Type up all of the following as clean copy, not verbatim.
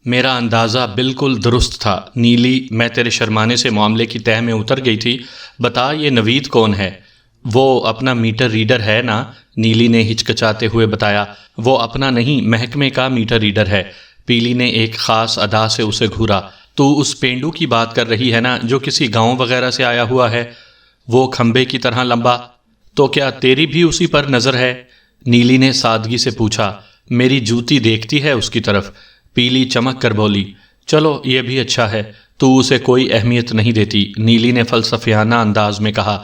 میرا اندازہ بالکل درست تھا نیلی، میں تیرے شرمانے سے معاملے کی تہہ میں اتر گئی تھی۔ بتا یہ نوید کون ہے؟ وہ اپنا میٹر ریڈر ہے نا، نیلی نے ہچکچاتے ہوئے بتایا۔ وہ اپنا نہیں، محکمے کا میٹر ریڈر ہے۔ پیلی نے ایک خاص ادا سے اسے گھورا۔ تو اس پینڈو کی بات کر رہی ہے نا جو کسی گاؤں وغیرہ سے آیا ہوا ہے، وہ کھمبے کی طرح لمبا؟ تو کیا تیری بھی اسی پر نظر ہے؟ نیلی نے سادگی سے پوچھا۔ میری جوتی دیکھتی ہے اس کی طرف، پیلی چمک کر بولی۔ چلو یہ بھی اچھا ہے، تو اسے کوئی اہمیت نہیں دیتی، نیلی نے فلسفیانہ انداز میں کہا۔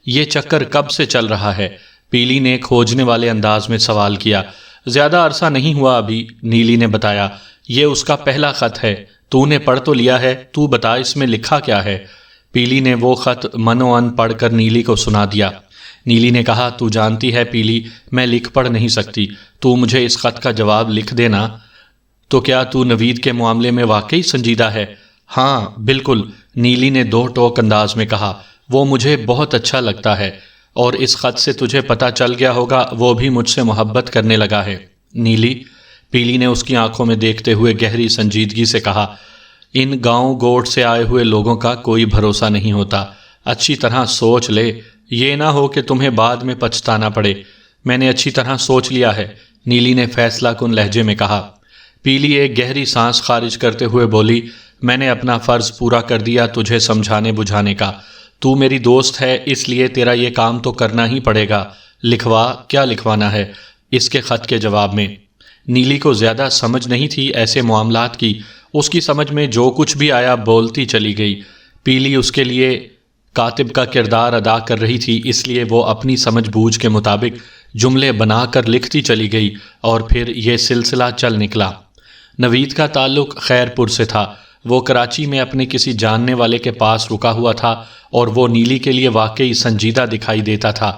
یہ چکر کب سے چل رہا ہے؟ پیلی نے کھوجنے والے انداز میں سوال کیا۔ زیادہ عرصہ نہیں ہوا ابھی، نیلی نے بتایا۔ یہ اس کا پہلا خط ہے، تو نے پڑھ تو لیا ہے، تو بتا اس میں لکھا کیا ہے؟ پیلی نے وہ خط منو ان پڑھ کر نیلی کو سنا دیا۔ نیلی نے کہا، تو جانتی ہے پیلی، میں لکھ پڑھ نہیں سکتی، تو مجھے اس خط کا جواب لکھ دینا۔ تو کیا تو نوید کے معاملے میں واقعی سنجیدہ ہے؟ ہاں بالکل، نیلی نے دو ٹوک انداز میں کہا۔ وہ مجھے بہت اچھا لگتا ہے، اور اس خط سے تجھے پتہ چل گیا ہوگا وہ بھی مجھ سے محبت کرنے لگا ہے۔ نیلی، پیلی نے اس کی آنکھوں میں دیکھتے ہوئے گہری سنجیدگی سے کہا، ان گاؤں گوٹ سے آئے ہوئے لوگوں کا کوئی بھروسہ نہیں ہوتا، اچھی طرح سوچ لے، یہ نہ ہو کہ تمہیں بعد میں پچھتانا پڑے۔ میں نے اچھی طرح سوچ لیا ہے، نیلی نے فیصلہ کن لہجے میں کہا۔ پیلی ایک گہری سانس خارج کرتے ہوئے بولی، میں نے اپنا فرض پورا کر دیا تجھے سمجھانے بجھانے کا۔ تو میری دوست ہے، اس لیے تیرا یہ کام تو کرنا ہی پڑے گا۔ لکھوا، کیا لکھوانا ہے اس کے خط کے جواب میں؟ نیلی کو زیادہ سمجھ نہیں تھی ایسے معاملات کی، اس کی سمجھ میں جو کچھ بھی آیا بولتی چلی گئی۔ پیلی اس کے لیے کاتب کا کردار ادا کر رہی تھی، اس لیے وہ اپنی سمجھ بوجھ کے مطابق جملے بنا کر لکھتی چلی گئی، اور پھر یہ سلسلہ چل نکلا۔ نوید کا تعلق خیر پور سے تھا۔ وہ کراچی میں اپنے کسی جاننے والے کے پاس رکا ہوا تھا، اور وہ نیلی کے لیے واقعی سنجیدہ دکھائی دیتا تھا۔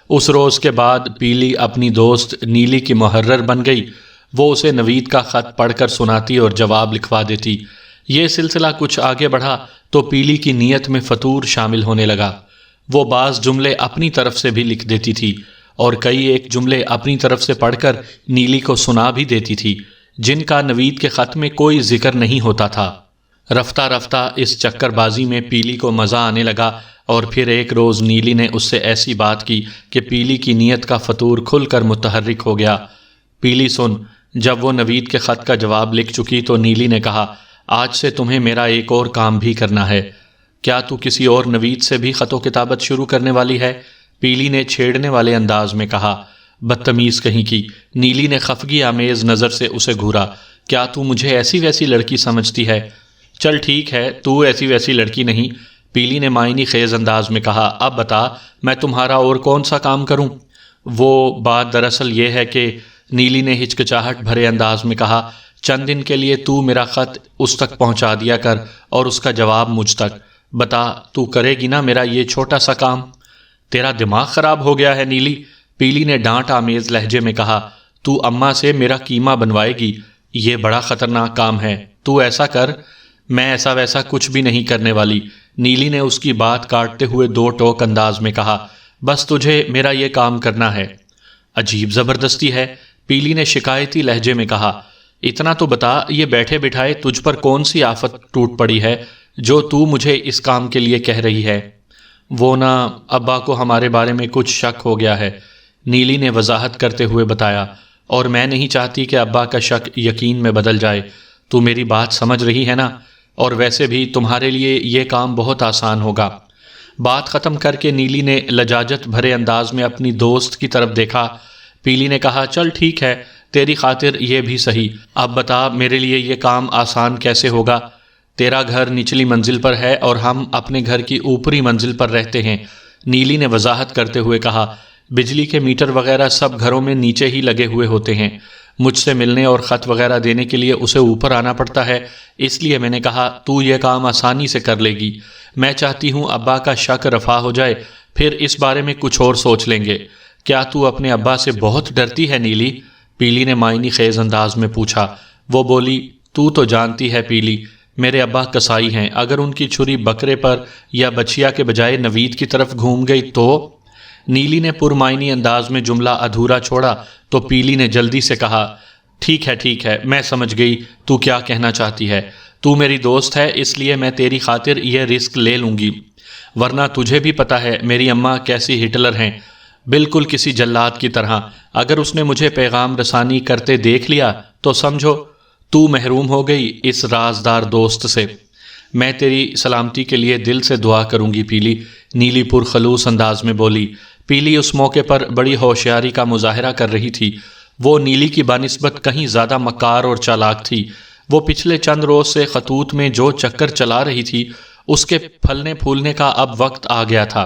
اس روز کے بعد پیلی اپنی دوست نیلی کی محرر بن گئی۔ وہ اسے نوید کا خط پڑھ کر سناتی اور جواب لکھوا دیتی۔ یہ سلسلہ کچھ آگے بڑھا تو پیلی کی نیت میں فطور شامل ہونے لگا۔ وہ بعض جملے اپنی طرف سے بھی لکھ دیتی تھی، اور کئی ایک جملے اپنی طرف سے پڑھ کر نیلی کو سنا بھی دیتی تھی، جن کا نوید کے خط میں کوئی ذکر نہیں ہوتا تھا۔ رفتہ رفتہ اس چکر بازی میں پیلی کو مزہ آنے لگا، اور پھر ایک روز نیلی نے اس سے ایسی بات کی کہ پیلی کی نیت کا فطور کھل کر متحرک ہو گیا۔ پیلی سن، جب وہ نوید کے خط کا جواب لکھ چکی تو نیلی نے کہا، آج سے تمہیں میرا ایک اور کام بھی کرنا ہے۔ کیا تو کسی اور نوید سے بھی خط و کتابت شروع کرنے والی ہے؟ پیلی نے چھیڑنے والے انداز میں کہا۔ بدتمیز کہیں کی، نیلی نے خفگی آمیز نظر سے اسے گھورا۔ کیا تو مجھے ایسی ویسی لڑکی سمجھتی ہے؟ چل ٹھیک ہے، تو ایسی ویسی لڑکی نہیں، پیلی نے معنی خیز انداز میں کہا۔ اب بتا، میں تمہارا اور کون سا کام کروں؟ وہ بات دراصل یہ ہے کہ، نیلی نے ہچکچاہٹ بھرے انداز میں کہا، چند دن کے لیے تو میرا خط اس تک پہنچا دیا کر، اور اس کا جواب مجھ تک۔ بتا، تو کرے گی نا میرا یہ چھوٹا سا کام؟ تیرا دماغ خراب ہو گیا ہے نیلی، پیلی نے ڈانٹ آمیز لہجے میں کہا۔ تو اماں سے میرا قیمہ بنوائے گی؟ یہ بڑا خطرناک کام ہے، تو ایسا کر۔ میں ایسا ویسا کچھ بھی نہیں کرنے والی، نیلی نے اس کی بات کاٹتے ہوئے دو ٹوک انداز میں کہا۔ بس تجھے میرا یہ کام کرنا ہے۔ عجیب زبردستی ہے، پیلی نے شکایتی لہجے میں کہا۔ اتنا تو بتا، یہ بیٹھے بٹھائے تجھ پر کون سی آفت ٹوٹ پڑی ہے جو تو مجھے اس کام کے لیے کہہ رہی ہے؟ وہ نا، ابا کو ہمارے بارے میں کچھ شک ہو گیا ہے، نیلی نے وضاحت کرتے ہوئے بتایا، اور میں نہیں چاہتی کہ ابا کا شک یقین میں بدل جائے۔ تو میری بات سمجھ رہی ہے نا؟ اور ویسے بھی تمہارے لیے یہ کام بہت آسان ہوگا۔ بات ختم کر کے نیلی نے لجاجت بھرے انداز میں اپنی دوست کی طرف دیکھا۔ پیلی نے کہا، چل ٹھیک ہے، تیری خاطر یہ بھی صحیح۔ اب بتا، میرے لیے یہ کام آسان کیسے ہوگا؟ تیرا گھر نچلی منزل پر ہے اور ہم اپنے گھر کی اوپری منزل پر رہتے ہیں، نیلی نے وضاحت کرتے ہوئے کہا۔ بجلی کے میٹر وغیرہ سب گھروں میں نیچے ہی لگے ہوئے ہوتے ہیں۔ مجھ سے ملنے اور خط وغیرہ دینے کے لیے اسے اوپر آنا پڑتا ہے، اس لیے میں نے کہا تو یہ کام آسانی سے کر لے گی۔ میں چاہتی ہوں ابا کا شک رفع ہو جائے، پھر اس بارے میں کچھ اور سوچ لیں گے۔ کیا تو اپنے ابا سے بہت ڈرتی ہے نیلی؟ پیلی نے معنی خیز انداز میں پوچھا۔ وہ بولی، تو جانتی ہے پیلی، میرے ابا کسائی ہیں، اگر ان کی چھری بکرے پر یا بچیا کے بجائے نوید کی طرف گھوم گئی تو؟ نیلی نے پرمعنی انداز میں جملہ ادھورا چھوڑا تو پیلی نے جلدی سے کہا، ٹھیک ہے، میں سمجھ گئی تو کیا کہنا چاہتی ہے۔ تو میری دوست ہے، اس لیے میں تیری خاطر یہ رسک لے لوں گی، ورنہ تجھے بھی پتہ ہے میری اماں کیسی ہٹلر ہیں، بالکل کسی جلاد کی طرح۔ اگر اس نے مجھے پیغام رسانی کرتے دیکھ لیا تو سمجھو تو محروم ہو گئی اس رازدار دوست سے۔ میں تیری سلامتی کے لیے دل سے دعا کروں گی پیلی، نیلی پرخلوص انداز میں بولی۔ پیلی اس موقع پر بڑی ہوشیاری کا مظاہرہ کر رہی تھی۔ وہ نیلی کی بنسبت کہیں زیادہ مکار اور چالاک تھی۔ وہ پچھلے چند روز سے خطوط میں جو چکر چلا رہی تھی اس کے پھلنے پھولنے کا اب وقت آ گیا تھا۔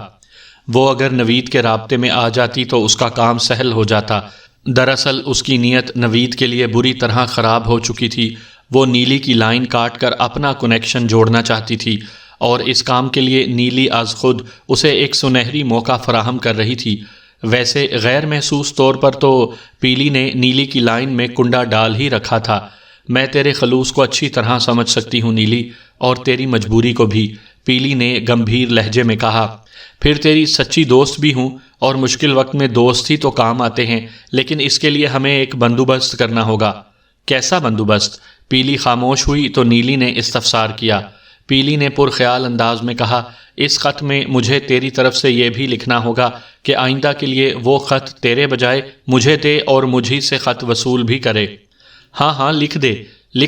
وہ اگر نوید کے رابطے میں آ جاتی تو اس کا کام سہل ہو جاتا۔ دراصل اس کی نیت نوید کے لیے بری طرح خراب ہو چکی تھی۔ وہ نیلی کی لائن کاٹ کر اپنا کنیکشن جوڑنا چاہتی تھی، اور اس کام کے لیے نیلی از خود اسے ایک سنہری موقع فراہم کر رہی تھی۔ ویسے غیر محسوس طور پر تو پیلی نے نیلی کی لائن میں کنڈا ڈال ہی رکھا تھا۔ میں تیرے خلوص کو اچھی طرح سمجھ سکتی ہوں نیلی، اور تیری مجبوری کو بھی، پیلی نے گمبھیر لہجے میں کہا۔ پھر تیری سچی دوست بھی ہوں، اور مشکل وقت میں دوست ہی تو کام آتے ہیں، لیکن اس کے لیے ہمیں ایک بندوبست کرنا ہوگا۔ کیسا بندوبست؟ پیلی خاموش ہوئی تو نیلی نے استفسار کیا۔ پیلی نے پرخیال انداز میں کہا، اس خط میں مجھے تیری طرف سے یہ بھی لکھنا ہوگا کہ آئندہ کے لیے وہ خط تیرے بجائے مجھے دے اور مجھی سے خط وصول بھی کرے۔ ہاں لکھ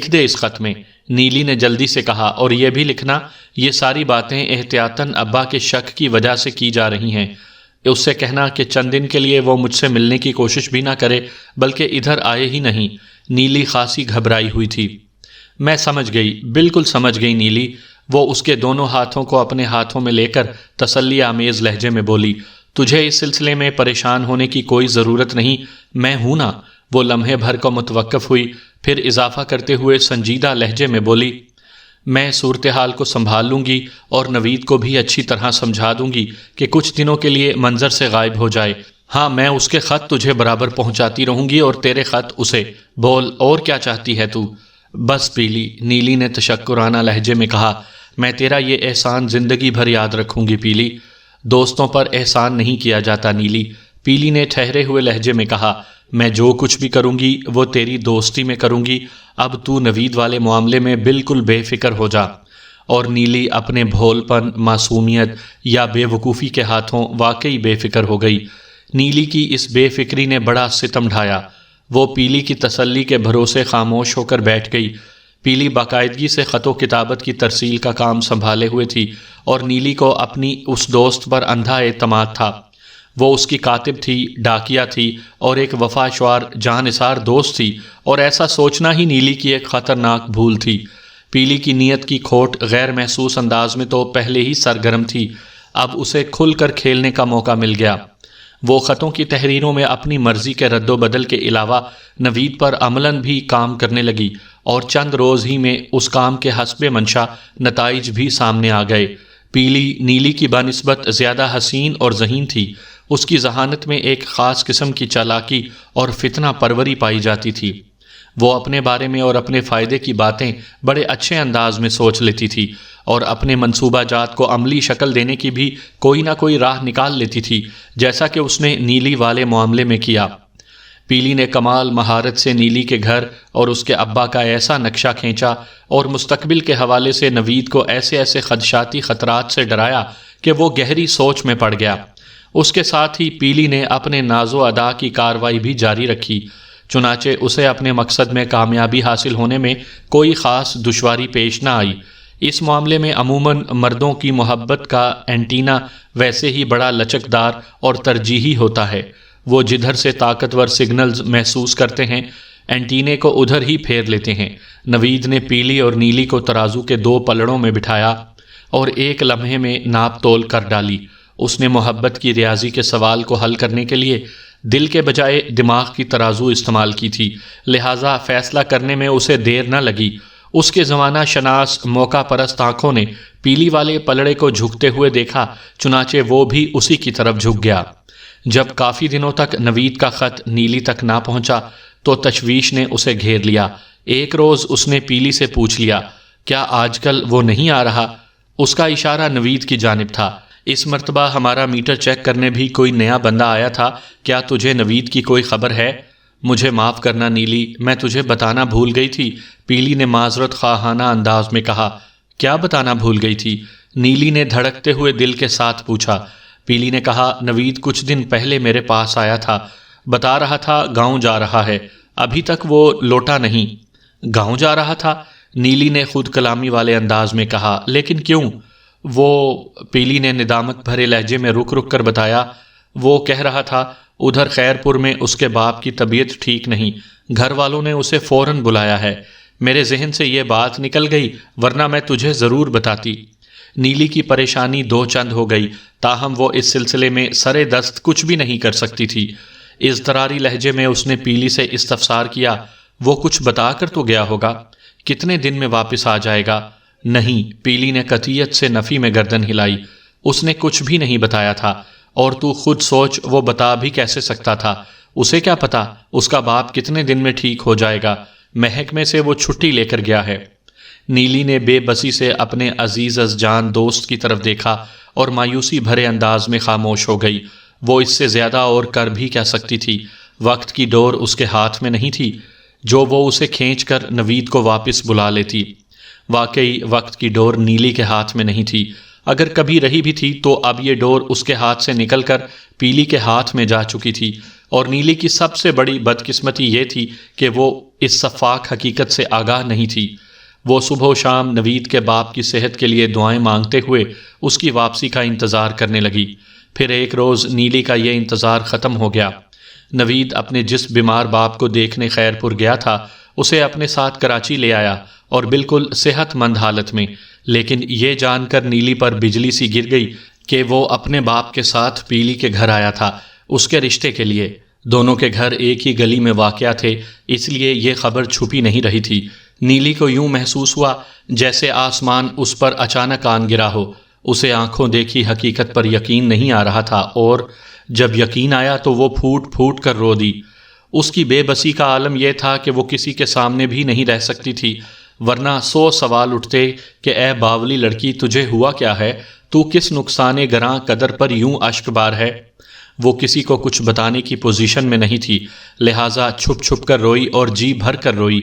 دے اس خط میں، نیلی نے جلدی سے کہا، اور یہ بھی لکھنا یہ ساری باتیں احتیاطاً ابا کے شک کی وجہ سے کی جا رہی ہیں۔ اس سے کہنا کہ چند دن کے لیے وہ مجھ سے ملنے کی کوشش بھی نہ کرے، بلکہ ادھر آئے ہی نہیں۔ نیلی خاصی گھبرائی ہوئی تھی۔ میں سمجھ گئی، بالکل سمجھ گئی نیلی۔ وہ اس کے دونوں ہاتھوں کو اپنے ہاتھوں میں لے کر تسلی آمیز لہجے میں بولی، تجھے اس سلسلے میں پریشان ہونے کی کوئی ضرورت نہیں، میں ہوں نا۔ وہ لمحے بھر کو متوقف ہوئی، پھر اضافہ کرتے ہوئے سنجیدہ لہجے میں بولی، میں صورتحال کو سنبھال لوں گی اور نوید کو بھی اچھی طرح سمجھا دوں گی کہ کچھ دنوں کے لیے منظر سے غائب ہو جائے۔ ہاں، میں اس کے خط تجھے برابر پہنچاتی رہوں گی اور تیرے خط اسے۔ بول، اور کیا چاہتی ہے تو؟ بس پیلی، نیلی نے تشکرانہ لہجے میں کہا، میں تیرا یہ احسان زندگی بھر یاد رکھوں گی پیلی۔ دوستوں پر احسان نہیں کیا جاتا نیلی، پیلی نے ٹھہرے ہوئے لہجے میں کہا، میں جو کچھ بھی کروں گی وہ تیری دوستی میں کروں گی۔ اب تو نوید والے معاملے میں بالکل بے فکر ہو جا۔ اور نیلی اپنے بھول پن، معصومیت یا بے وقوفی کے ہاتھوں واقعی بے فکر ہو گئی۔ نیلی کی اس بے فکری نے بڑا ستم ڈھایا۔ وہ پیلی کی تسلی کے بھروسے خاموش ہو کر بیٹھ گئی۔ پیلی باقاعدگی سے خط و کتابت کی ترسیل کا کام سنبھالے ہوئے تھی، اور نیلی کو اپنی اس دوست پر اندھا اعتماد تھا۔ وہ اس کی کاتب تھی، ڈاکیہ تھی، اور ایک وفاشوار جانثار دوست تھی، اور ایسا سوچنا ہی نیلی کی ایک خطرناک بھول تھی۔ پیلی کی نیت کی کھوٹ غیر محسوس انداز میں تو پہلے ہی سرگرم تھی، اب اسے کھل کر کھیلنے کا موقع مل گیا۔ وہ خطوں کی تحریروں میں اپنی مرضی کے رد و بدل کے علاوہ نوید پر عملاً بھی کام کرنے لگی، اور چند روز ہی میں اس کام کے حسب منشا نتائج بھی سامنے آ گئے۔ پیلی نیلی کی بنسبت زیادہ حسین اور ذہین تھی۔ اس کی ذہانت میں ایک خاص قسم کی چالاکی اور فتنہ پروری پائی جاتی تھی۔ وہ اپنے بارے میں اور اپنے فائدے کی باتیں بڑے اچھے انداز میں سوچ لیتی تھی، اور اپنے منصوبہ جات کو عملی شکل دینے کی بھی کوئی نہ کوئی راہ نکال لیتی تھی، جیسا کہ اس نے نیلی والے معاملے میں کیا۔ پیلی نے کمال مہارت سے نیلی کے گھر اور اس کے ابا کا ایسا نقشہ کھینچا، اور مستقبل کے حوالے سے نوید کو ایسے خدشاتی خطرات سے ڈرایا کہ وہ گہری سوچ میں پڑ گیا۔ اس کے ساتھ ہی پیلی نے اپنے ناز و ادا کی کارروائی بھی جاری رکھی، چنانچہ اسے اپنے مقصد میں کامیابی حاصل ہونے میں کوئی خاص دشواری پیش نہ آئی۔ اس معاملے میں عموماً مردوں کی محبت کا اینٹینا ویسے ہی بڑا لچکدار اور ترجیحی ہوتا ہے۔ وہ جدھر سے طاقتور سگنلز محسوس کرتے ہیں، اینٹینے کو ادھر ہی پھیر لیتے ہیں۔ نوید نے پیلی اور نیلی کو ترازو کے دو پلڑوں میں بٹھایا اور ایک لمحے میں ناپ تول کر ڈالی۔ اس نے محبت کی ریاضی کے سوال کو حل کرنے کے لیے دل کے بجائے دماغ کی ترازو استعمال کی تھی، لہٰذا فیصلہ کرنے میں اسے دیر نہ لگی۔ اس کے زمانہ شناس موقع پرست آنکھوں نے پیلی والے پلڑے کو جھکتے ہوئے دیکھا، چنانچہ وہ بھی اسی کی طرف جھک گیا۔ جب کافی دنوں تک نوید کا خط نیلی تک نہ پہنچا تو تشویش نے اسے گھیر لیا۔ ایک روز اس نے پیلی سے پوچھ لیا، کیا آج کل وہ نہیں آ رہا؟ اس کا اشارہ نوید کی جانب تھا۔ اس مرتبہ ہمارا میٹر چیک کرنے بھی کوئی نیا بندہ آیا تھا، کیا تجھے نوید کی کوئی خبر ہے؟ مجھے معاف کرنا نیلی، میں تجھے بتانا بھول گئی تھی، پیلی نے معذرت خواہانہ انداز میں کہا۔ کیا بتانا بھول گئی تھی؟ نیلی نے دھڑکتے ہوئے دل کے ساتھ پوچھا۔ پیلی نے کہا، نوید کچھ دن پہلے میرے پاس آیا تھا، بتا رہا تھا گاؤں جا رہا ہے، ابھی تک وہ لوٹا نہیں۔ گاؤں جا رہا تھا؟ نیلی نے خود کلامی والے انداز میں کہا، لیکن کیوں؟ وہ، پیلی نے ندامت بھرے لہجے میں رک رک کر بتایا، وہ کہہ رہا تھا ادھر خیر پور میں اس کے باپ کی طبیعت ٹھیک نہیں، گھر والوں نے اسے فوراً بلایا ہے۔ میرے ذہن سے یہ بات نکل گئی، ورنہ میں تجھے ضرور بتاتی۔ نیلی کی پریشانی دو چند ہو گئی، تاہم وہ اس سلسلے میں سرے دست کچھ بھی نہیں کر سکتی تھی۔ اضطراری لہجے میں اس نے پیلی سے استفسار کیا، وہ کچھ بتا کر تو گیا ہوگا؟ کتنے دن میں واپس آ جائے گا؟ نہیں، پیلی نے قطعیت سے نفی میں گردن ہلائی، اس نے کچھ بھی نہیں بتایا تھا، اور تو خود سوچ وہ بتا بھی کیسے سکتا تھا؟ اسے کیا پتا اس کا باپ کتنے دن میں ٹھیک ہو جائے گا؟ محکمے سے وہ چھٹی لے کر گیا ہے۔ نیلی نے بے بسی سے اپنے عزیز از جان دوست کی طرف دیکھا اور مایوسی بھرے انداز میں خاموش ہو گئی۔ وہ اس سے زیادہ اور کر بھی کیا سکتی تھی؟ وقت کی ڈور اس کے ہاتھ میں نہیں تھی جو وہ اسے کھینچ کر نوید کو واپس بلا لیتی۔ واقعی وقت کی ڈور نیلی کے ہاتھ میں نہیں تھی، اگر کبھی رہی بھی تھی تو اب یہ ڈور اس کے ہاتھ سے نکل کر پیلی کے ہاتھ میں جا چکی تھی، اور نیلی کی سب سے بڑی بدقسمتی یہ تھی کہ وہ اس شفاق حقیقت سے آگاہ نہیں تھی۔ وہ صبح و شام نوید کے باپ کی صحت کے لیے دعائیں مانگتے ہوئے اس کی واپسی کا انتظار کرنے لگی۔ پھر ایک روز نیلی کا یہ انتظار ختم ہو گیا۔ نوید اپنے جس بیمار باپ کو دیکھنے خیر پور گیا تھا اسے اپنے ساتھ کراچی لے آیا، اور بالکل صحت مند حالت میں، لیکن یہ جان کر نیلی پر بجلی سی گر گئی کہ وہ اپنے باپ کے ساتھ پیلی کے گھر آیا تھا اس کے رشتے کے لیے۔ دونوں کے گھر ایک ہی گلی میں واقع تھے، اس لیے یہ خبر چھپی نہیں رہی تھی۔ نیلی کو یوں محسوس ہوا جیسے آسمان اس پر اچانک آن گرا ہو۔ اسے آنکھوں دیکھی حقیقت پر یقین نہیں آ رہا تھا، اور جب یقین آیا تو وہ پھوٹ پھوٹ کر رو دی۔ اس کی بے بسی کا عالم یہ تھا کہ وہ کسی کے سامنے بھی نہیں رہ سکتی تھی، ورنہ 100 سوال اٹھتے کہ اے باولی لڑکی، تجھے ہوا کیا ہے؟ تو کس نقصان گراں قدر پر یوں اشک بار ہے؟ وہ کسی کو کچھ بتانے کی پوزیشن میں نہیں تھی، لہٰذا چھپ چھپ کر روئی اور جی بھر کر روئی۔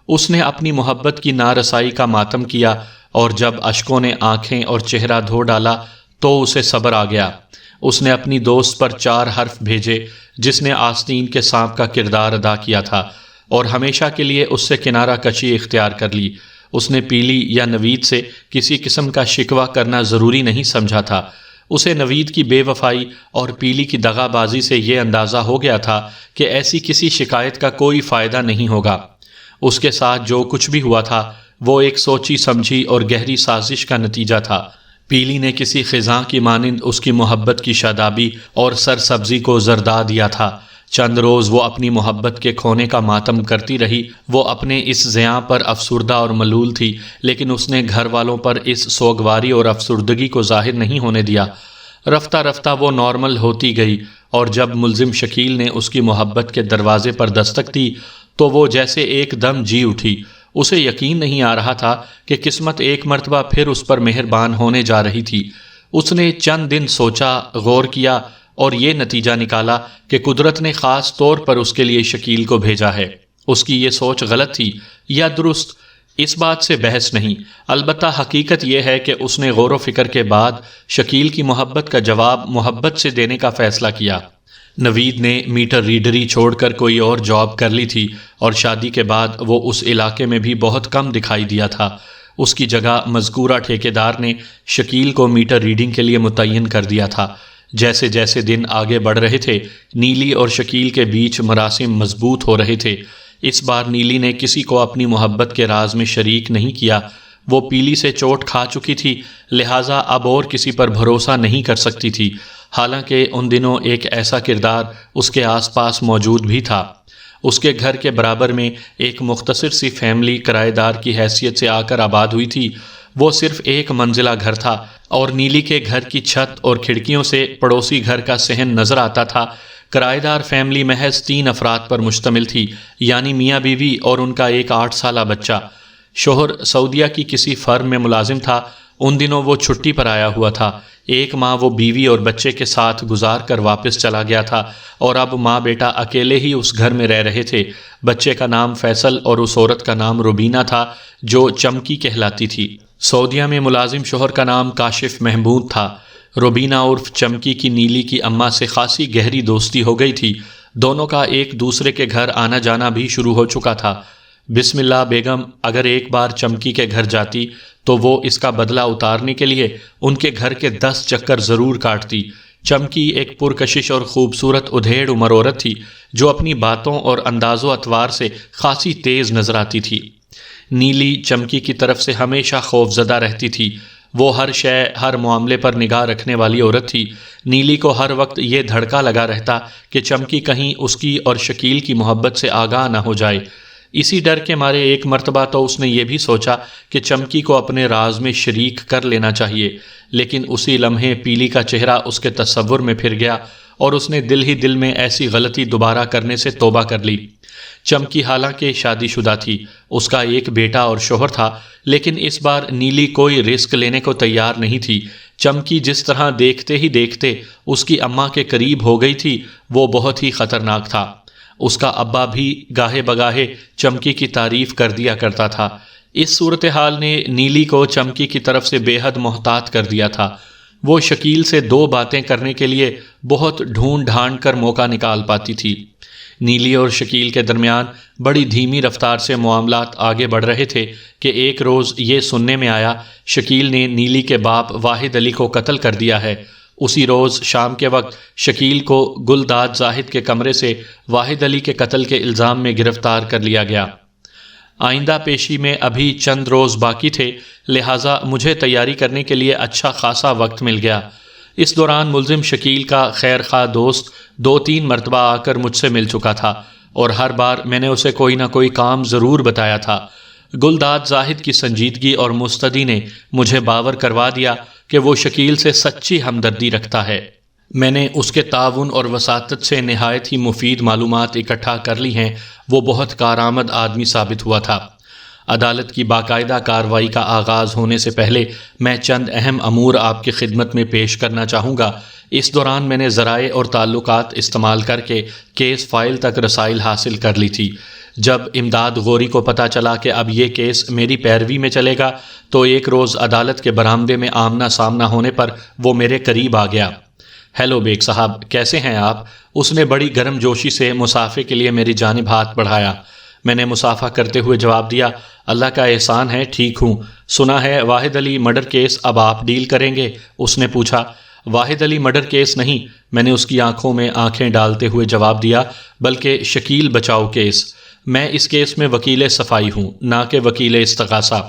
اس نے اپنی محبت کی نارسائی کا ماتم کیا، اور جب اشکوں نے آنکھیں اور چہرہ دھو ڈالا تو اسے صبر آ گیا۔ اس نے اپنی دوست پر 4 حرف بھیجے جس نے آستین کے سانپ کا کردار ادا کیا تھا، اور ہمیشہ کے لیے اس سے کنارہ کشی اختیار کر لی۔ اس نے پیلی یا نوید سے کسی قسم کا شکوہ کرنا ضروری نہیں سمجھا تھا۔ اسے نوید کی بے وفائی اور پیلی کی دغا بازی سے یہ اندازہ ہو گیا تھا کہ ایسی کسی شکایت کا کوئی فائدہ نہیں ہوگا۔ اس کے ساتھ جو کچھ بھی ہوا تھا وہ ایک سوچی سمجھی اور گہری سازش کا نتیجہ تھا۔ پیلی نے کسی خزاں کی مانند اس کی محبت کی شادابی اور سرسبزی کو زردا دیا تھا۔ چند روز وہ اپنی محبت کے کھونے کا ماتم کرتی رہی۔ وہ اپنے اس زیاں پر افسردہ اور ملول تھی، لیکن اس نے گھر والوں پر اس سوگواری اور افسردگی کو ظاہر نہیں ہونے دیا۔ رفتہ رفتہ وہ نارمل ہوتی گئی، اور جب ملزم شکیل نے اس کی محبت کے دروازے پر دستک دی تو وہ جیسے ایک دم جی اٹھی۔ اسے یقین نہیں آ رہا تھا کہ قسمت ایک مرتبہ پھر اس پر مہربان ہونے جا رہی تھی۔ اس نے چند دن سوچا، غور کیا، اور یہ نتیجہ نکالا کہ قدرت نے خاص طور پر اس کے لیے شکیل کو بھیجا ہے۔ اس کی یہ سوچ غلط تھی یا درست، اس بات سے بحث نہیں، البتہ حقیقت یہ ہے کہ اس نے غور و فکر کے بعد شکیل کی محبت کا جواب محبت سے دینے کا فیصلہ کیا۔ نوید نے میٹر ریڈری چھوڑ کر کوئی اور جاب کر لی تھی، اور شادی کے بعد وہ اس علاقے میں بھی بہت کم دکھائی دیا تھا۔ اس کی جگہ مذکورہ ٹھیکیدار نے شکیل کو میٹر ریڈنگ کے لیے متعین کر دیا تھا۔ جیسے جیسے دن آگے بڑھ رہے تھے، نیلی اور شکیل کے بیچ مراسم مضبوط ہو رہے تھے۔ اس بار نیلی نے کسی کو اپنی محبت کے راز میں شریک نہیں کیا۔ وہ پیلی سے چوٹ کھا چکی تھی، لہٰذا اب اور کسی پر بھروسہ نہیں کر سکتی تھی، حالانکہ ان دنوں ایک ایسا کردار اس کے آس پاس موجود بھی تھا۔ اس کے گھر کے برابر میں ایک مختصر سی فیملی کرایہ دار کی حیثیت سے آ کر آباد ہوئی تھی۔ وہ صرف ایک منزلہ گھر تھا، اور نیلی کے گھر کی چھت اور کھڑکیوں سے پڑوسی گھر کا صحن نظر آتا تھا۔ کرایہ دار فیملی محض 3 افراد پر مشتمل تھی، یعنی میاں بیوی اور ان کا ایک 8 سالہ بچہ۔ شوہر سعودیہ کی کسی فرم میں ملازم تھا، ان دنوں وہ چھٹی پر آیا ہوا تھا۔ ایک ماہ وہ بیوی اور بچے کے ساتھ گزار کر واپس چلا گیا تھا اور اب ماں بیٹا اکیلے ہی اس گھر میں رہ رہے تھے۔ بچے کا نام فیصل اور اس عورت کا نام روبینہ تھا جو چمکی کہلاتی تھی۔ سعودیہ میں ملازم شوہر کا نام کاشف محمود تھا۔ روبینہ عرف چمکی کی نیلی کی اماں سے خاصی گہری دوستی ہو گئی تھی۔ دونوں کا ایک دوسرے کے گھر آنا جانا بھی شروع ہو چکا تھا۔ بسم اللہ بیگم اگر ایک بار چمکی کے گھر جاتی تو وہ اس کا بدلہ اتارنے کے لیے ان کے گھر کے 10 چکر ضرور کاٹتی۔ چمکی ایک پرکشش اور خوبصورت ادھیڑ عمر عورت تھی جو اپنی باتوں اور انداز و اطوار سے خاصی تیز نظر آتی تھی۔ نیلی چمکی کی طرف سے ہمیشہ خوفزدہ رہتی تھی۔ وہ ہر شے ہر معاملے پر نگاہ رکھنے والی عورت تھی۔ نیلی کو ہر وقت یہ دھڑکا لگا رہتا کہ چمکی کہیں اس کی اور شکیل کی محبت سے آگاہ نہ ہو جائے۔ اسی ڈر کے مارے ایک مرتبہ تو اس نے یہ بھی سوچا کہ چمکی کو اپنے راز میں شریک کر لینا چاہیے، لیکن اسی لمحے پیلی کا چہرہ اس کے تصور میں پھر گیا اور اس نے دل ہی دل میں ایسی غلطی دوبارہ کرنے سے توبہ کر لی۔ چمکی حالانکہ شادی شدہ تھی، اس کا ایک بیٹا اور شوہر تھا، لیکن اس بار نیلی کوئی رسک لینے کو تیار نہیں تھی۔ چمکی جس طرح دیکھتے ہی دیکھتے اس کی اماں کے قریب ہو گئی تھی وہ بہت ہی خطرناک تھا۔ اس کا ابا بھی گاہے بگاہے چمکی کی تعریف کر دیا کرتا تھا۔ اس صورتحال نے نیلی کو چمکی کی طرف سے بے حد محتاط کر دیا تھا۔ وہ شکیل سے 2 باتیں کرنے کے لیے بہت ڈھونڈ ڈھانڈ کر موقع نکال پاتی تھی۔ نیلی اور شکیل کے درمیان بڑی دھیمی رفتار سے معاملات آگے بڑھ رہے تھے کہ ایک روز یہ سننے میں آیا شکیل نے نیلی کے باپ واحد علی کو قتل کر دیا ہے۔ اسی روز شام کے وقت شکیل کو گلداد زاہد کے کمرے سے واحد علی کے قتل کے الزام میں گرفتار کر لیا گیا۔ آئندہ پیشی میں ابھی چند روز باقی تھے، لہٰذا مجھے تیاری کرنے کے لیے اچھا خاصا وقت مل گیا۔ اس دوران ملزم شکیل کا خیر خواہ دوست 2-3 مرتبہ آ کر مجھ سے مل چکا تھا اور ہر بار میں نے اسے کوئی نہ کوئی کام ضرور بتایا تھا۔ گلداد زاہد کی سنجیدگی اور مستدی نے مجھے باور کروا دیا کہ وہ شکیل سے سچی ہمدردی رکھتا ہے۔ میں نے اس کے تعاون اور وساطت سے نہایت ہی مفید معلومات اکٹھا کر لی ہیں۔ وہ بہت کارآمد آدمی ثابت ہوا تھا۔ عدالت کی باقاعدہ کارروائی کا آغاز ہونے سے پہلے میں چند اہم امور آپ کی خدمت میں پیش کرنا چاہوں گا۔ اس دوران میں نے ذرائع اور تعلقات استعمال کر کے کیس فائل تک رسائی حاصل کر لی تھی۔ جب امداد غوری کو پتہ چلا کہ اب یہ کیس میری پیروی میں چلے گا تو ایک روز عدالت کے برآمدے میں آمنا سامنا ہونے پر وہ میرے قریب آ گیا۔ ہیلو بیگ صاحب، کیسے ہیں آپ؟ اس نے بڑی گرم جوشی سے مصافحے کے لیے میری جانب ہاتھ بڑھایا۔ میں نے مصافحہ کرتے ہوئے جواب دیا، اللہ کا احسان ہے ٹھیک ہوں۔ سنا ہے واحد علی مرڈر کیس اب آپ ڈیل کریں گے؟ اس نے پوچھا۔ واحد علی مرڈر کیس نہیں، میں نے اس کی آنکھوں میں آنکھیں ڈالتے ہوئے جواب دیا، بلکہ شکیل بچاؤ کیس۔ میں اس کیس میں وکیل صفائی ہوں، نہ کہ وکیل استغاثہ۔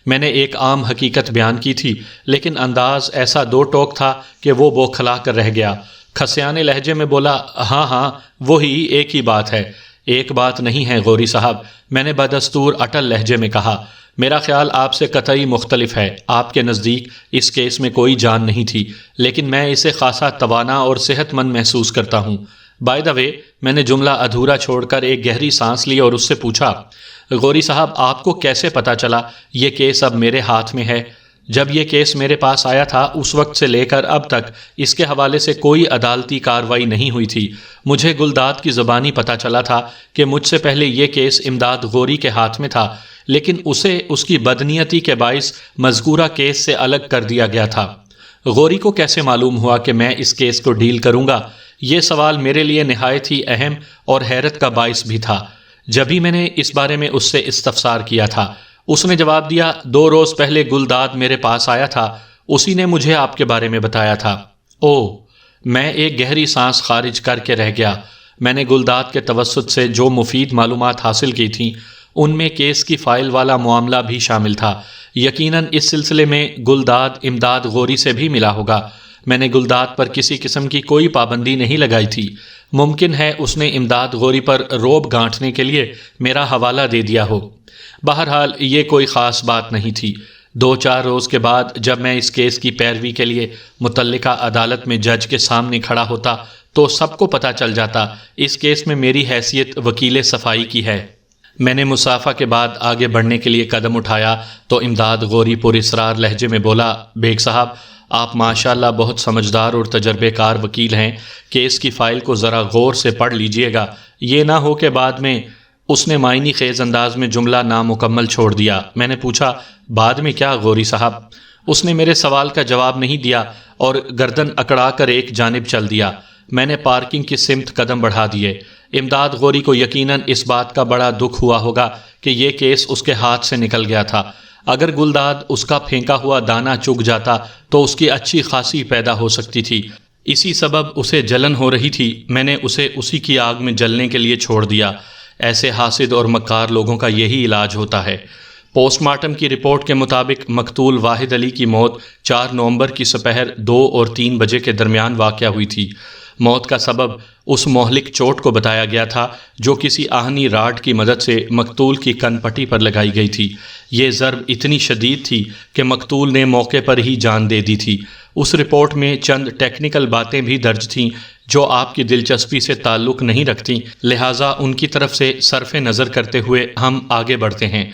میں نے ایک عام حقیقت بیان کی تھی، لیکن انداز ایسا 2 ٹوک تھا کہ وہ بوکھلا کر رہ گیا۔ کھسیانے لہجے میں بولا، ہاں وہی ایک ہی بات ہے۔ ایک بات نہیں ہے غوری صاحب، میں نے بدستور اٹل لہجے میں کہا۔ میرا خیال آپ سے قطعی مختلف ہے۔ آپ کے نزدیک اس کیس میں کوئی جان نہیں تھی، لیکن میں اسے خاصا توانا اور صحت مند محسوس کرتا ہوں۔ بائی دا وے، میں نے جملہ ادھورا چھوڑ کر ایک گہری سانس لی اور اس سے پوچھا، غوری صاحب آپ کو کیسے پتہ چلا یہ کیس اب میرے ہاتھ میں ہے؟ جب یہ کیس میرے پاس آیا تھا اس وقت سے لے کر اب تک اس کے حوالے سے کوئی عدالتی کارروائی نہیں ہوئی تھی۔ مجھے گلداد کی زبانی پتہ چلا تھا کہ مجھ سے پہلے یہ کیس امداد غوری کے ہاتھ میں تھا، لیکن اسے اس کی بدنیتی کے باعث مذکورہ کیس سے الگ کر دیا گیا تھا۔ غوری کو کیسے معلوم ہوا کہ میں اس کیس کو ڈیل کروں گا؟ یہ سوال میرے لیے نہایت ہی اہم اور حیرت کا باعث بھی تھا۔ جبھی میں نے اس بارے میں اس سے استفسار کیا تھا، اس نے جواب دیا، 2 روز پہلے گلداد میرے پاس آیا تھا، اسی نے مجھے آپ کے بارے میں بتایا تھا۔ اوہ، میں ایک گہری سانس خارج کر کے رہ گیا۔ میں نے گلداد کے توسط سے جو مفید معلومات حاصل کی تھیں ان میں کیس کی فائل والا معاملہ بھی شامل تھا۔ یقیناً اس سلسلے میں گلداد امداد غوری سے بھی ملا ہوگا۔ میں نے گلداد پر کسی قسم کی کوئی پابندی نہیں لگائی تھی۔ ممکن ہے اس نے امداد غوری پر روب گانٹھنے کے لیے میرا حوالہ دے دیا ہو۔ بہرحال یہ کوئی خاص بات نہیں تھی۔ 2-4 روز کے بعد جب میں اس کیس کی پیروی کے لیے متعلقہ عدالت میں جج کے سامنے کھڑا ہوتا تو سب کو پتہ چل جاتا اس کیس میں میری حیثیت وکیل صفائی کی ہے۔ میں نے مسافہ کے بعد آگے بڑھنے کے لیے قدم اٹھایا تو امداد غوری پر اسرار لہجے میں بولا، بیگ صاحب آپ ماشاءاللہ بہت سمجھدار اور تجربے کار وکیل ہیں، کیس کی فائل کو ذرا غور سے پڑھ لیجئے گا، یہ نہ ہو کہ بعد میں۔ اس نے معنی خیز انداز میں جملہ نامکمل چھوڑ دیا۔ میں نے پوچھا، بعد میں کیا غوری صاحب؟ اس نے میرے سوال کا جواب نہیں دیا اور گردن اکڑا کر ایک جانب چل دیا۔ میں نے پارکنگ کی سمت قدم بڑھا دیے۔ امداد غوری کو یقیناً اس بات کا بڑا دکھ ہوا ہوگا کہ یہ کیس اس کے ہاتھ سے نکل گیا تھا۔ اگر گلداد اس کا پھینکا ہوا دانہ چگ جاتا تو اس کی اچھی خاصی پیدا ہو سکتی تھی۔ اسی سبب اسے جلن ہو رہی تھی، میں نے اسے اسی کی آگ میں جلنے کے لیے چھوڑ دیا۔ ایسے حاسد اور مکار لوگوں کا یہی علاج ہوتا ہے۔ پوسٹ مارٹم کی رپورٹ کے مطابق مقتول واحد علی کی موت 4 نومبر کی سپہر 2 اور 3 بجے کے درمیان واقع ہوئی تھی۔ موت کا سبب اس مہلک چوٹ کو بتایا گیا تھا جو کسی آہنی راڈ کی مدد سے مقتول کی کن پٹی پر لگائی گئی تھی۔ یہ ضرب اتنی شدید تھی کہ مقتول نے موقع پر ہی جان دے دی تھی۔ اس رپورٹ میں چند ٹیکنیکل باتیں بھی درج تھیں جو آپ کی دلچسپی سے تعلق نہیں رکھتیں، لہٰذا ان کی طرف سے صرف نظر کرتے ہوئے ہم آگے بڑھتے ہیں۔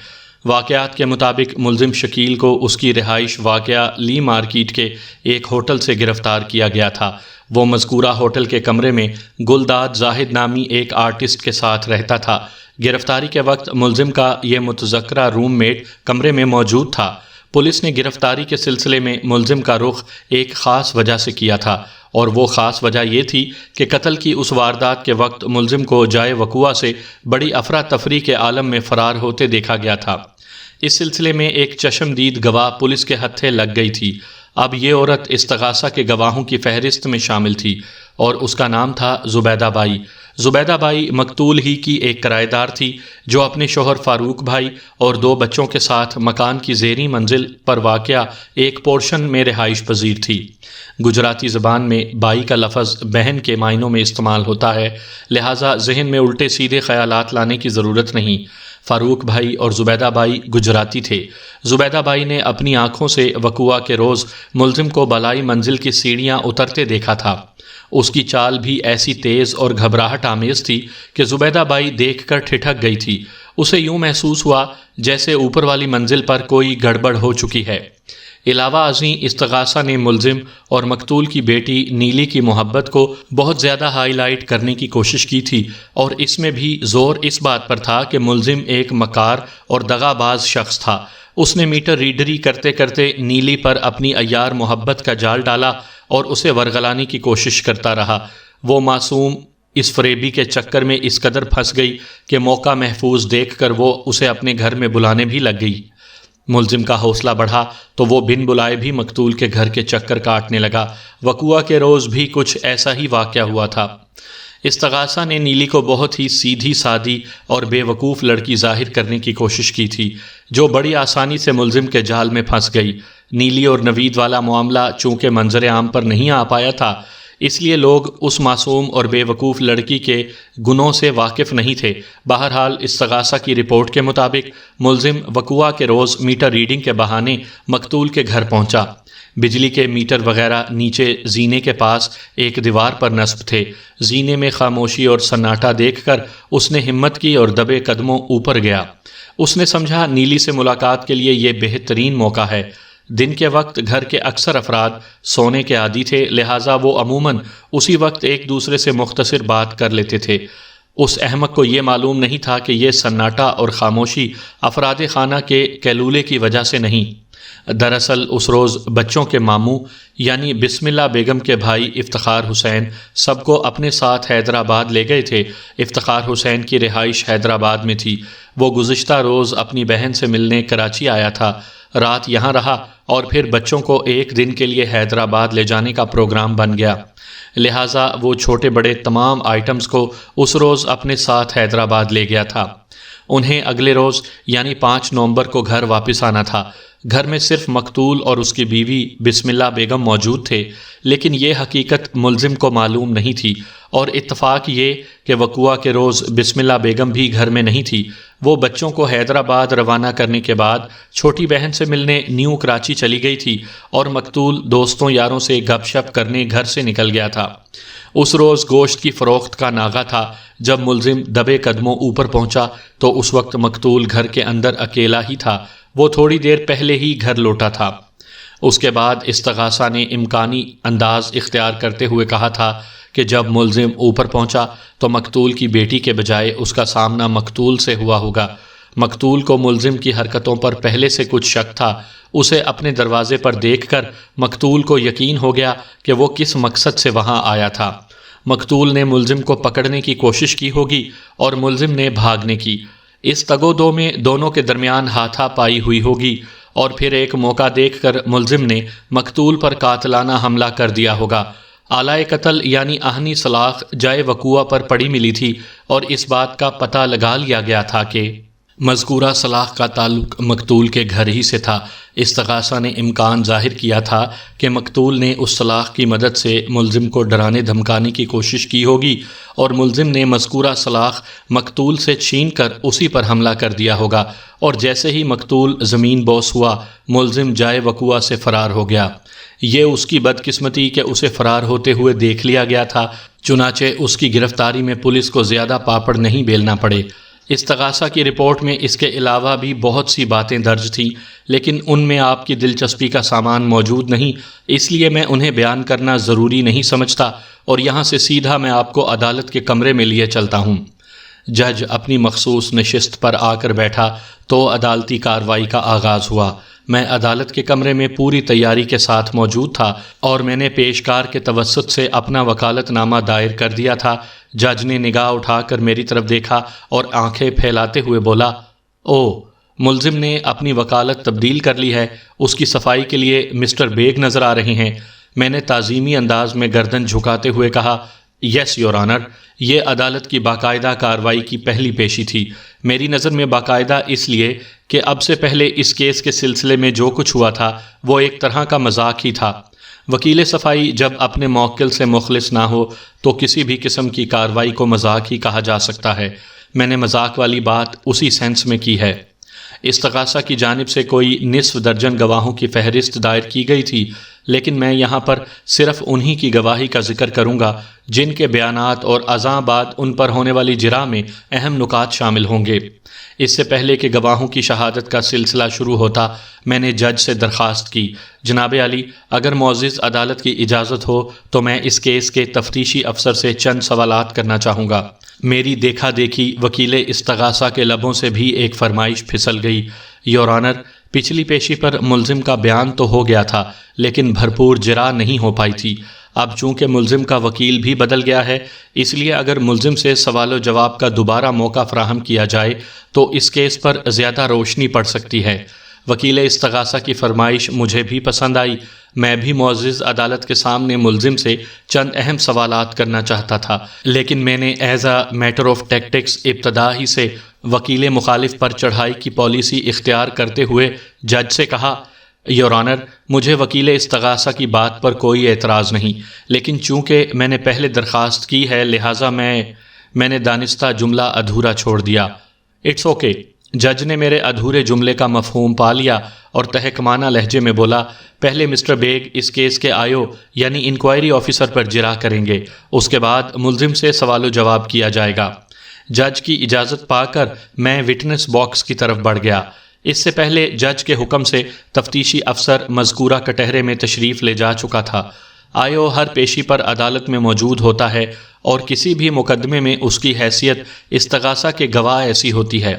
واقعات کے مطابق ملزم شکیل کو اس کی رہائش واقعہ لی مارکیٹ کے ایک ہوٹل سے گرفتار کیا گیا تھا۔ وہ مذکورہ ہوٹل کے کمرے میں گلداد زاہد نامی ایک آرٹسٹ کے ساتھ رہتا تھا۔ گرفتاری کے وقت ملزم کا یہ متذکرہ روم میٹ کمرے میں موجود تھا۔ پولیس نے گرفتاری کے سلسلے میں ملزم کا رخ ایک خاص وجہ سے کیا تھا، اور وہ خاص وجہ یہ تھی کہ قتل کی اس واردات کے وقت ملزم کو جائے وقوع سے بڑی افراتفری کے عالم میں فرار ہوتے دیکھا گیا تھا۔ اس سلسلے میں ایک چشمدید گواہ پولیس کے ہتھے لگ گئی تھی۔ اب یہ عورت استغاثہ کے گواہوں کی فہرست میں شامل تھی اور اس کا نام تھا زبیدہ بائی۔ زبیدہ بائی مقتول ہی کی ایک کرایہ دار تھی جو اپنے شوہر فاروق بھائی اور 2 بچوں کے ساتھ مکان کی زیریں منزل پر واقع ایک پورشن میں رہائش پذیر تھی۔ گجراتی زبان میں بائی کا لفظ بہن کے معنوں میں استعمال ہوتا ہے، لہٰذا ذہن میں الٹے سیدھے خیالات لانے کی ضرورت نہیں۔ فاروق بھائی اور زبیدہ بائی گجراتی تھے۔ زبیدہ بائی نے اپنی آنکھوں سے وقوع کے روز ملزم کو بالائی منزل کی سیڑھیاں اترتے دیکھا تھا۔ اس کی چال بھی ایسی تیز اور گھبراہٹ آمیز تھی کہ زبیدہ بائی دیکھ کر ٹھٹک گئی تھی۔ اسے یوں محسوس ہوا جیسے اوپر والی منزل پر کوئی گڑبڑ ہو چکی ہے۔ علاوہ ازیں استغاثہ نے ملزم اور مقتول کی بیٹی نیلی کی محبت کو بہت زیادہ ہائی لائٹ کرنے کی کوشش کی تھی، اور اس میں بھی زور اس بات پر تھا کہ ملزم ایک مکار اور دغا باز شخص تھا۔ اس نے میٹر ریڈری کرتے کرتے نیلی پر اپنی عیار محبت کا جال ڈالا اور اسے ورغلانے کی کوشش کرتا رہا۔ وہ معصوم اس فریبی کے چکر میں اس قدر پھنس گئی کہ موقع محفوظ دیکھ کر وہ اسے اپنے گھر میں بلانے بھی لگ گئی۔ ملزم کا حوصلہ بڑھا تو وہ بن بلائے بھی مقتول کے گھر کے چکر کاٹنے لگا۔ وقوع کے روز بھی کچھ ایسا ہی واقعہ ہوا تھا۔ استغاثہ نے نیلی کو بہت ہی سیدھی سادی اور بے وقوف لڑکی ظاہر کرنے کی کوشش کی تھی، جو بڑی آسانی سے ملزم کے جال میں پھنس گئی۔ نیلی اور نوید والا معاملہ چونکہ منظر عام پر نہیں آ پایا تھا، اس لیے لوگ اس معصوم اور بے وقوف لڑکی کے گناہوں سے واقف نہیں تھے۔ بہرحال استغاثہ کی رپورٹ کے مطابق ملزم وقوع کے روز میٹر ریڈنگ کے بہانے مقتول کے گھر پہنچا۔ بجلی کے میٹر وغیرہ نیچے زینے کے پاس ایک دیوار پر نصب تھے۔ زینے میں خاموشی اور سناٹا دیکھ کر اس نے ہمت کی اور دبے قدموں اوپر گیا۔ اس نے سمجھا نیلی سے ملاقات کے لیے یہ بہترین موقع ہے۔ دن کے وقت گھر کے اکثر افراد سونے کے عادی تھے، لہٰذا وہ عموماً اسی وقت ایک دوسرے سے مختصر بات کر لیتے تھے۔ اس احمق کو یہ معلوم نہیں تھا کہ یہ سناٹا اور خاموشی افراد خانہ کے کیلولے کی وجہ سے نہیں۔ دراصل اس روز بچوں کے ماموں یعنی بسم اللہ بیگم کے بھائی افتخار حسین سب کو اپنے ساتھ حیدرآباد لے گئے تھے۔ افتخار حسین کی رہائش حیدرآباد میں تھی۔ وہ گزشتہ روز اپنی بہن سے ملنے کراچی آیا تھا، رات یہاں رہا اور پھر بچوں کو ایک دن کے لیے حیدرآباد لے جانے کا پروگرام بن گیا، لہٰذا وہ چھوٹے بڑے تمام آئٹمز کو اس روز اپنے ساتھ حیدرآباد لے گیا تھا۔ انہیں اگلے روز یعنی 5 نومبر کو گھر واپس آنا تھا۔ گھر میں صرف مقتول اور اس کی بیوی بسم اللہ بیگم موجود تھے، لیکن یہ حقیقت ملزم کو معلوم نہیں تھی، اور اتفاق یہ کہ وقوع کے روز بسم اللہ بیگم بھی گھر میں نہیں تھی۔ وہ بچوں کو حیدرآباد روانہ کرنے کے بعد چھوٹی بہن سے ملنے نیو کراچی چلی گئی تھی، اور مقتول دوستوں یاروں سے گپ شپ کرنے گھر سے نکل گیا تھا۔ اس روز گوشت کی فروخت کا ناغہ تھا۔ جب ملزم دبے قدموں اوپر پہنچا تو اس وقت مقتول گھر کے اندر اکیلا ہی تھا، وہ تھوڑی دیر پہلے ہی گھر لوٹا تھا۔ اس کے بعد استغاثہ نے امکانی انداز اختیار کرتے ہوئے کہا تھا کہ جب ملزم اوپر پہنچا تو مقتول کی بیٹی کے بجائے اس کا سامنا مقتول سے ہوا ہوگا۔ مقتول کو ملزم کی حرکتوں پر پہلے سے کچھ شک تھا۔ اسے اپنے دروازے پر دیکھ کر مقتول کو یقین ہو گیا کہ وہ کس مقصد سے وہاں آیا تھا۔ مقتول نے ملزم کو پکڑنے کی کوشش کی ہوگی اور ملزم نے بھاگنے کی۔ اس تگو دو میں دونوں کے درمیان ہاتھا پائی ہوئی ہوگی اور پھر ایک موقع دیکھ کر ملزم نے مقتول پر قاتلانہ حملہ کر دیا ہوگا۔ آلائے قتل یعنی آہنی سلاخ جائے وقوع پر پڑی ملی تھی اور اس بات کا پتہ لگا لیا گیا تھا کہ مذکورہ سلاخ کا تعلق مقتول کے گھر ہی سے تھا۔ استغاثہ نے امکان ظاہر کیا تھا کہ مقتول نے اس سلاخ کی مدد سے ملزم کو ڈرانے دھمکانے کی کوشش کی ہوگی اور ملزم نے مذکورہ سلاخ مقتول سے چھین کر اسی پر حملہ کر دیا ہوگا، اور جیسے ہی مقتول زمین بوس ہوا ملزم جائے وقوع سے فرار ہو گیا۔ یہ اس کی بدقسمتی کہ اسے فرار ہوتے ہوئے دیکھ لیا گیا تھا، چنانچہ اس کی گرفتاری میں پولیس کو زیادہ پاپڑ نہیں بیلنا پڑے۔ استغاثہ کی رپورٹ میں اس کے علاوہ بھی بہت سی باتیں درج تھیں، لیکن ان میں آپ کی دلچسپی کا سامان موجود نہیں، اس لیے میں انہیں بیان کرنا ضروری نہیں سمجھتا اور یہاں سے سیدھا میں آپ کو عدالت کے کمرے میں لیے چلتا ہوں۔ جج اپنی مخصوص نشست پر آ کر بیٹھا تو عدالتی کارروائی کا آغاز ہوا۔ میں عدالت کے کمرے میں پوری تیاری کے ساتھ موجود تھا اور میں نے پیشکار کے توسط سے اپنا وکالت نامہ دائر کر دیا تھا۔ جج نے نگاہ اٹھا کر میری طرف دیکھا اور آنکھیں پھیلاتے ہوئے بولا، او، ملزم نے اپنی وکالت تبدیل کر لی ہے، اس کی صفائی کے لیے مسٹر بیگ نظر آ رہے ہیں۔ میں نے تعظیمی انداز میں گردن جھکاتے ہوئے کہا، یس یور آنر۔ یہ عدالت کی باقاعدہ کارروائی کی پہلی پیشی تھی، میری نظر میں باقاعدہ اس لیے کہ اب سے پہلے اس کیس کے سلسلے میں جو کچھ ہوا تھا وہ ایک طرح کا مذاق ہی تھا۔ وکیل صفائی جب اپنے موکل سے مخلص نہ ہو تو کسی بھی قسم کی کارروائی کو مذاق ہی کہا جا سکتا ہے۔ میں نے مذاق والی بات اسی سینس میں کی ہے۔ استغاثہ کی جانب سے کوئی نصف درجن گواہوں کی فہرست دائر کی گئی تھی، لیکن میں یہاں پر صرف انہی کی گواہی کا ذکر کروں گا جن کے بیانات اور ازاں بعد ان پر ہونے والی جرح میں اہم نکات شامل ہوں گے۔ اس سے پہلے کہ گواہوں کی شہادت کا سلسلہ شروع ہوتا، میں نے جج سے درخواست کی، جناب عالی، اگر معزز عدالت کی اجازت ہو تو میں اس کیس کے تفتیشی افسر سے چند سوالات کرنا چاہوں گا۔ میری دیکھا دیکھی وکیل استغاثہ کے لبوں سے بھی ایک فرمائش پھسل گئی، یور آنر، پچھلی پیشی پر ملزم کا بیان تو ہو گیا تھا لیکن بھرپور جرح نہیں ہو پائی تھی۔ اب چونکہ ملزم کا وکیل بھی بدل گیا ہے، اس لیے اگر ملزم سے سوال و جواب کا دوبارہ موقع فراہم کیا جائے تو اس کیس پر زیادہ روشنی پڑ سکتی ہے۔ وکیل استغاثہ کی فرمائش مجھے بھی پسند آئی۔ میں بھی معزز عدالت کے سامنے ملزم سے چند اہم سوالات کرنا چاہتا تھا، لیکن میں نے as a matter of tactics ابتدا ہی سے وکیل مخالف پر چڑھائی کی پالیسی اختیار کرتے ہوئے جج سے کہا، یور آنر، مجھے وکیل استغاثہ کی بات پر کوئی اعتراض نہیں، لیکن چونکہ میں نے پہلے درخواست کی ہے لہٰذا میں نے دانستہ جملہ ادھورا چھوڑ دیا۔ It's okay. جج نے میرے ادھورے جملے کا مفہوم پا لیا اور تحکمانہ لہجے میں بولا، پہلے مسٹر بیگ اس کیس کے آئیو یعنی انکوائری آفیسر پر جرح کریں گے، اس کے بعد ملزم سے سوال و جواب کیا جائے گا۔ جج کی اجازت پا کر میں وٹنس باکس کی طرف بڑھ گیا۔ اس سے پہلے جج کے حکم سے تفتیشی افسر مذکورہ کٹہرے میں تشریف لے جا چکا تھا۔ آئیو ہر پیشی پر عدالت میں موجود ہوتا ہے اور کسی بھی مقدمے میں اس کی حیثیت استغاثہ کے گواہ ایسی ہوتی ہے۔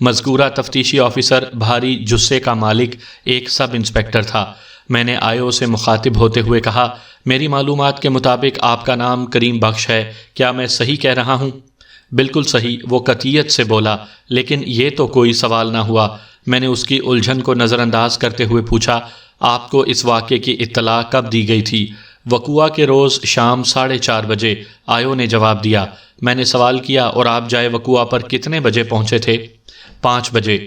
مذکورہ تفتیشی آفیسر بھاری جثے کا مالک ایک سب انسپکٹر تھا۔ میں نے آئیو سے مخاطب ہوتے ہوئے کہا، میری معلومات کے مطابق آپ کا نام کریم بخش ہے، کیا میں صحیح کہہ رہا ہوں؟ بالکل صحیح، وہ قطعیت سے بولا، لیکن یہ تو کوئی سوال نہ ہوا۔ میں نے اس کی الجھن کو نظر انداز کرتے ہوئے پوچھا، آپ کو اس واقعے کی اطلاع کب دی گئی تھی؟ وقوع کے روز شام 4:30 بجے، آئیو نے جواب دیا۔ میں نے سوال کیا، اور آپ جائے وقوع پر کتنے بجے پہنچے تھے؟ 5 بجے۔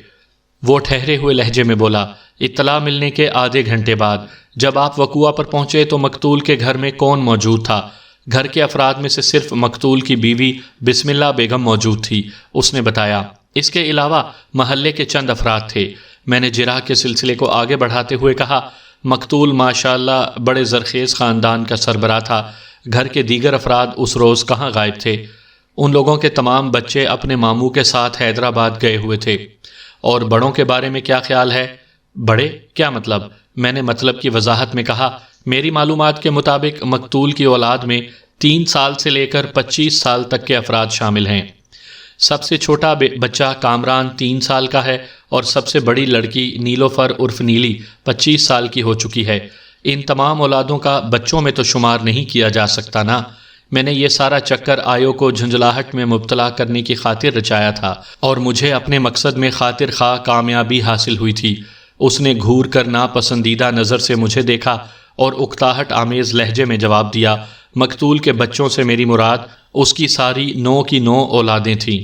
وہ ٹھہرے ہوئے لہجے میں بولا، اطلاع ملنے کے آدھے گھنٹے بعد جب آپ وقوع پر پہنچے تو مقتول کے گھر میں کون موجود تھا؟ گھر کے افراد میں سے صرف مقتول کی بیوی بسم اللہ بیگم موجود تھی، اس نے بتایا۔ اس کے علاوہ محلے کے چند افراد تھے۔ میں نے جرح کے سلسلے کو آگے بڑھاتے ہوئے کہا، مقتول ماشاءاللہ بڑے زرخیز خاندان کا سربراہ تھا، گھر کے دیگر افراد اس روز کہاں غائب تھے؟ ان لوگوں کے تمام بچے اپنے ماموں کے ساتھ حیدرآباد گئے ہوئے تھے۔ اور بڑوں کے بارے میں کیا خیال ہے؟ بڑے کیا مطلب؟ میں نے مطلب کی وضاحت میں کہا، میری معلومات کے مطابق مقتول کی اولاد میں 3 سال سے لے کر 25 سال تک کے افراد شامل ہیں۔ سب سے چھوٹا بچہ کامران 3 سال کا ہے اور سب سے بڑی لڑکی نیلوفر عرف نیلی 25 سال کی ہو چکی ہے۔ ان تمام اولادوں کا بچوں میں تو شمار نہیں کیا جا سکتا نا۔ میں نے یہ سارا چکر آیو کو جھنجھلاہٹ میں مبتلا کرنے کی خاطر رچایا تھا اور مجھے اپنے مقصد میں خاطر خواہ کامیابی حاصل ہوئی تھی۔ اس نے گھور کر ناپسندیدہ نظر سے مجھے دیکھا اور اکتاہٹ آمیز لہجے میں جواب دیا، مقتول کے بچوں سے میری مراد اس کی ساری 9 کی 9 اولادیں تھیں۔